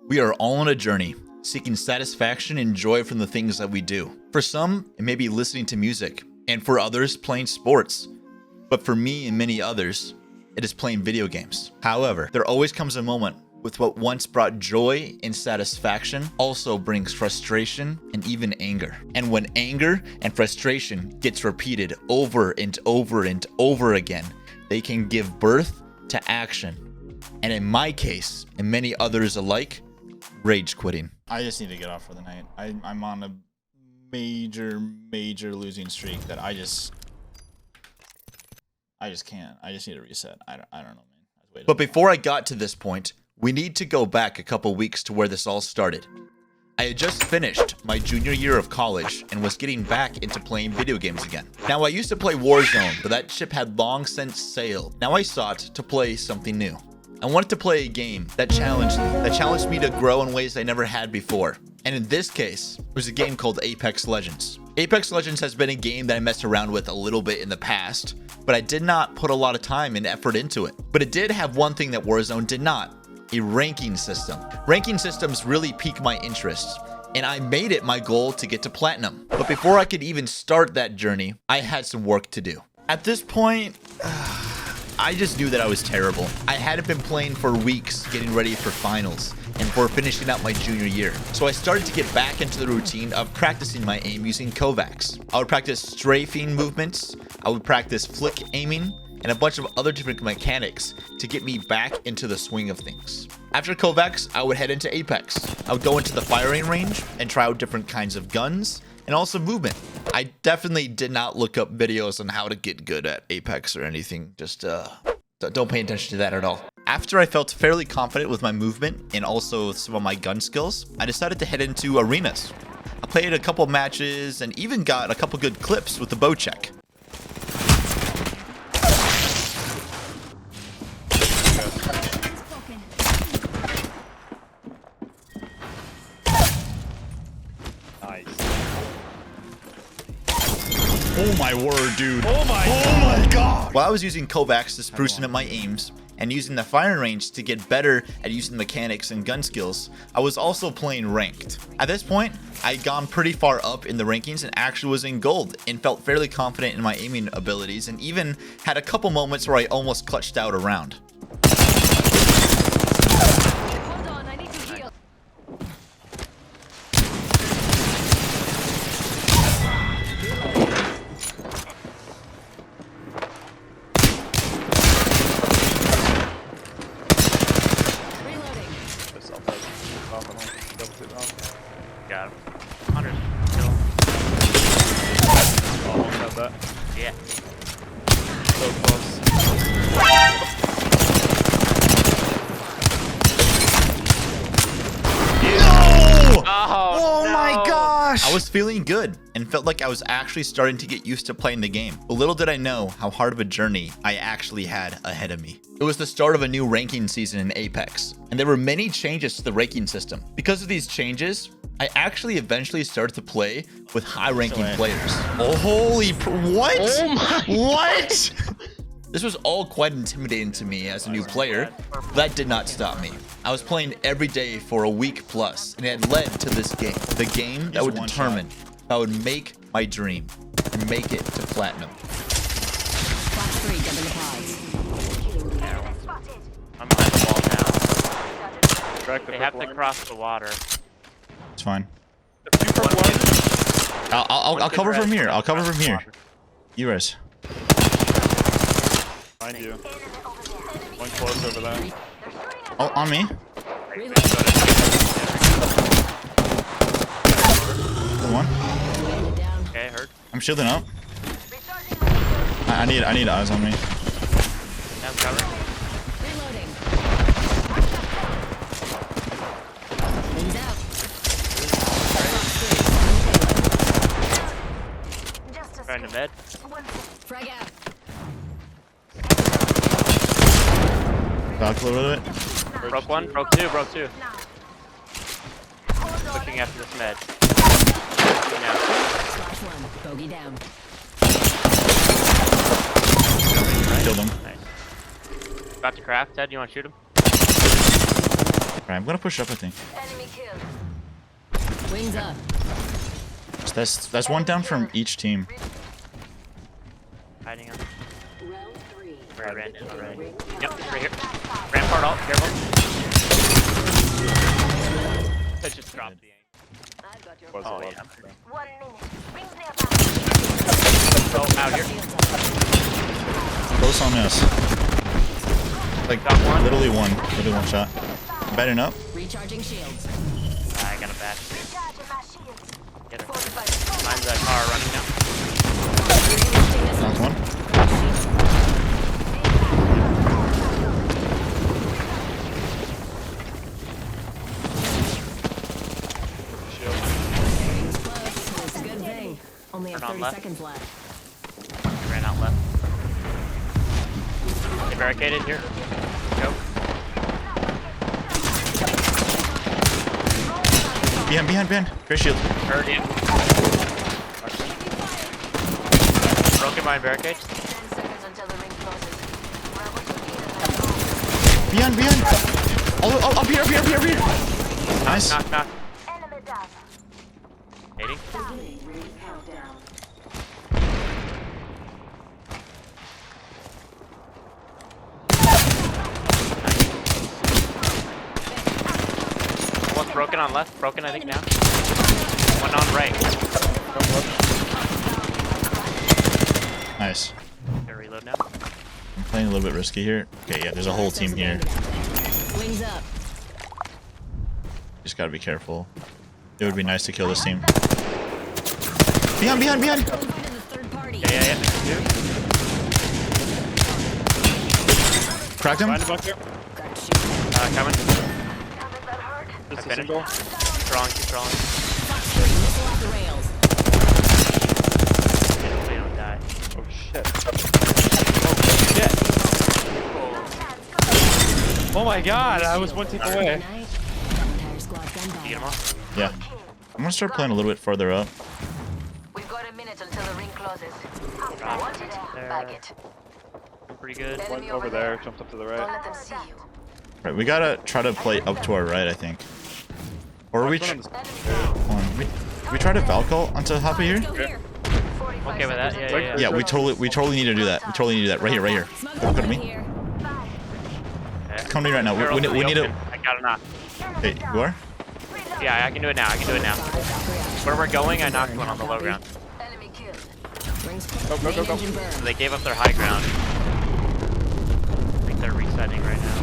We are all on a journey, seeking satisfaction and joy from the things that we do. For some, it may be listening to music, and for others, playing sports. But for me and many others, it is playing video games. However, there always comes a moment with what once brought joy and satisfaction also brings frustration and even anger. And when anger and frustration gets repeated over and over and over again, they can give birth to action. And in my case, and many others alike, rage quitting. I just need to get off for the night. I'm on a major losing streak that I just can't. I just need to reset. I don't know, man. But before I got to this point, we need to go back a couple weeks to where this all started. I had just finished my junior year of college and was getting back into playing video games again. Now, I used to play Warzone, but that ship had long since sailed. Now I sought to play something new. I wanted to play a game that challenged me to grow in ways I never had before. And in this case, it was a game called Apex Legends. Apex Legends has been a game that I messed around with a little bit in the past, but I did not put a lot of time and effort into it. But it did have one thing that Warzone did not: a ranking system. Ranking systems really pique my interest, and I made it my goal to get to platinum. But before I could even start that journey, I had some work to do. At this point, I just knew that I was terrible. I hadn't been playing for weeks, getting ready for finals and for finishing out my junior year. So I started to get back into the routine of practicing my aim using Kovacs. I would practice strafing movements, I would practice flick aiming, and a bunch of other different mechanics to get me back into the swing of things. After Kovacs, I would head into Apex. I would go into the firing range and try out different kinds of guns and also movement. I definitely did not look up videos on how to get good at Apex or anything. Just don't pay attention to that at all. After I felt fairly confident with my movement and also some of my gun skills, I decided to head into arenas. I played a couple matches and even got a couple good clips with the bow check. Oh my word, dude. Oh my god. While I was using Kovacs to sprucing up my aims and using the firing range to get better at using mechanics and gun skills, I was also playing ranked. At this point, I had gone pretty far up in the rankings and actually was in gold and felt fairly confident in my aiming abilities and even had a couple moments where I almost clutched out a round. Got him. 100. Kill. Almost had that. Yeah. So close. No! Oh, no. My gosh! I was feeling good and felt like I was actually starting to get used to playing the game. But little did I know how hard of a journey I actually had ahead of me. It was the start of a new ranking season in Apex, and there were many changes to the ranking system. Because of these changes, I actually eventually started to play with high-ranking players. Oh, holy what? Oh my What? This was all quite intimidating to me as a new player, but that did not stop me. I was playing every day for a week plus, and it had led to this game. The game that would determine if I would make my dream and make it to platinum. I'm behind the wall now. They have to cross the water. It's fine. I'll cover from here. I'll cover from here. You res. Behind you. One close over there. Oh, on me. One. Okay, hurt. I'm shielding up. I need eyes on me. Down cover. Trying to med. Frag out. Back a little bit. Broke one, broke two, broke two. Pushing after this med. Slash one. Bogey down. Killed him. Nice. About to craft. Ted, you want to shoot him? Alright, I'm gonna push up, I think. Enemy killed. Wings up. So that's one down from each team. Hiding on. Round 3. Where I ran in already. Yep, right here. Rampart alt, careful. I just dropped the aim. I've got your Oh, yeah. 1 minute. Rings nearby. Oh, out here. Close on us. Like, Got one. literally one shot. Betting up. Recharging shields. I got a back. Recharging my shields. Get her. 45. Mine's that car running now. Knocked one. Close. It's a good thing. Only have Turn on 30 left. seconds left. He ran out left. They barricaded here. Go. Behind. Great shield. Heard him. Broken my barricade. 10 seconds until the ring closes. Behind. Oh, up here. Nice. Knock. Enemy down. Hitting. Ring countdown. One's broken on left. Broken, I think, now. One on right. Nice. Gonna reload now. I'm playing a little bit risky here. Okay, yeah, there's a whole team here. Wings up. Just gotta be careful. It would be nice to kill this team. Behind. Going by to the third party. Yeah. Cracked him. Coming. I finished. Keep crawling. Missile off the rails. Hopefully I don't die. Oh shit. Oh my god, I was one team away. Entire squad done You get him off? Yeah. I'm gonna start playing a little bit further up. We've got a minute until the ring closes. Drop Want it? there. Bag it. Pretty good. One over there, jumped up to the Don't right. let them see you. Right, we gotta try to play up to our right, I think. Or we One on the- hold on, we try to Valkyrie onto top of here. Go here. Okay with that? Yeah. Yeah, we totally need to do that. Right here. Come to me. Here. Okay. Come to me right now. Barrel's We in the need to. open. I got a knock. Okay, you are? Yeah, I can do it now. Where we're going, I knocked one on the low ground. Enemy killed. Go. Main engine So burned. they gave up their high ground. I think they're resetting right now.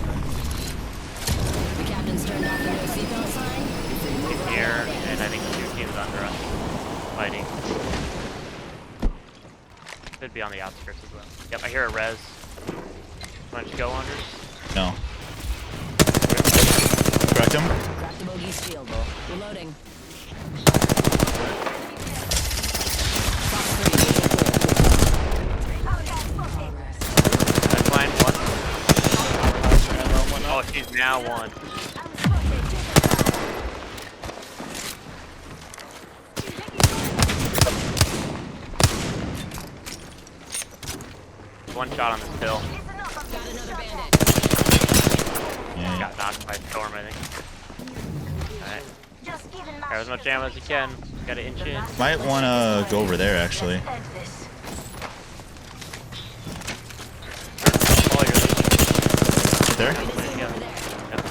The captain's turned off the no seatbelt sign. Team here, and I think two teams under us fighting. Could be on the outskirts as well. Yep, I hear a res. Why don't you go under? No. Cracked him. Crack the bogey's shield. Reloading. Fox 3, That's line one. Oh, she's now one. One shot on this hill. got another bandit. Yeah. Got knocked by Storm, I think. Alright. Grab as much ammo as you can. Gotta inch in. Might wanna go over there actually. Oh, you're Right there. yeah. Yep.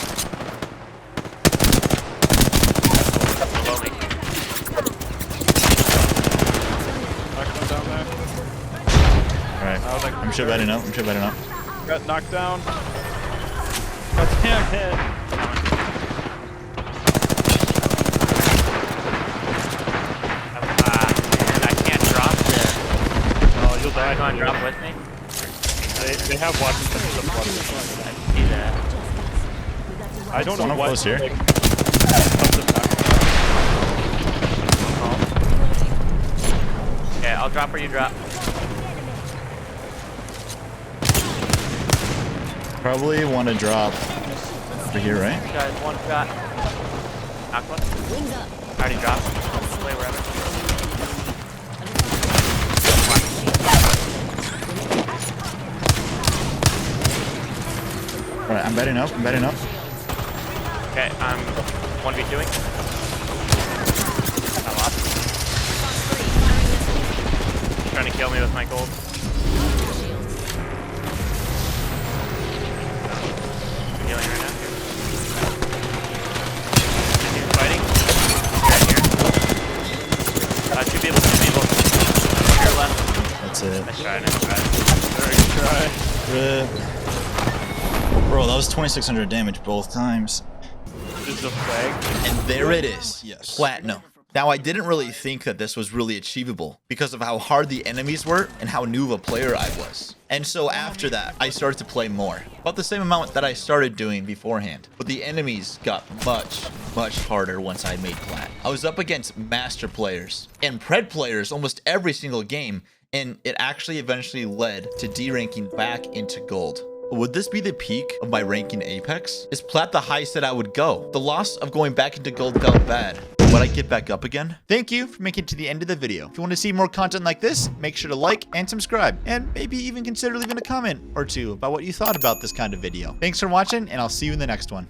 Below me. Knocked one down there. Alright. I'm sure betting up. Got knocked down. God damn it. And I can't drop this. Oh, you'll die. You wanna drop with me? They have weapons. I see that. I don't know One up what. close here. Like, Okay, I'll drop where you drop. Probably want to drop over here, right? Guys, one shot. Knock one. Wings up. Already dropped. Play wherever. Alright, I'm betting up. Okay, I'm 1v2ing. I lost. He's trying to kill me with my gold. I'm healing right now. He's fighting. Right here. Two people. Here left. That's it. Nice try, nice try. Very good try. Bro, that was 2,600 damage both times. Just a flag. And there it is. Yes. Platinum. Now, I didn't really think that this was really achievable because of how hard the enemies were and how new of a player I was. And so after that, I started to play more. About the same amount that I started doing beforehand. But the enemies got much harder once I made plat. I was up against master players and pred players almost every single game. And it actually eventually led to D-ranking back into gold. Would this be the peak of my ranking Apex? Is plat the highest that I would go? The loss of going back into gold felt bad. Would I get back up again? Thank you for making it to the end of the video. If you want to see more content like this, make sure to like and subscribe. And maybe even consider leaving a comment or two about what you thought about this kind of video. Thanks for watching, and I'll see you in the next one.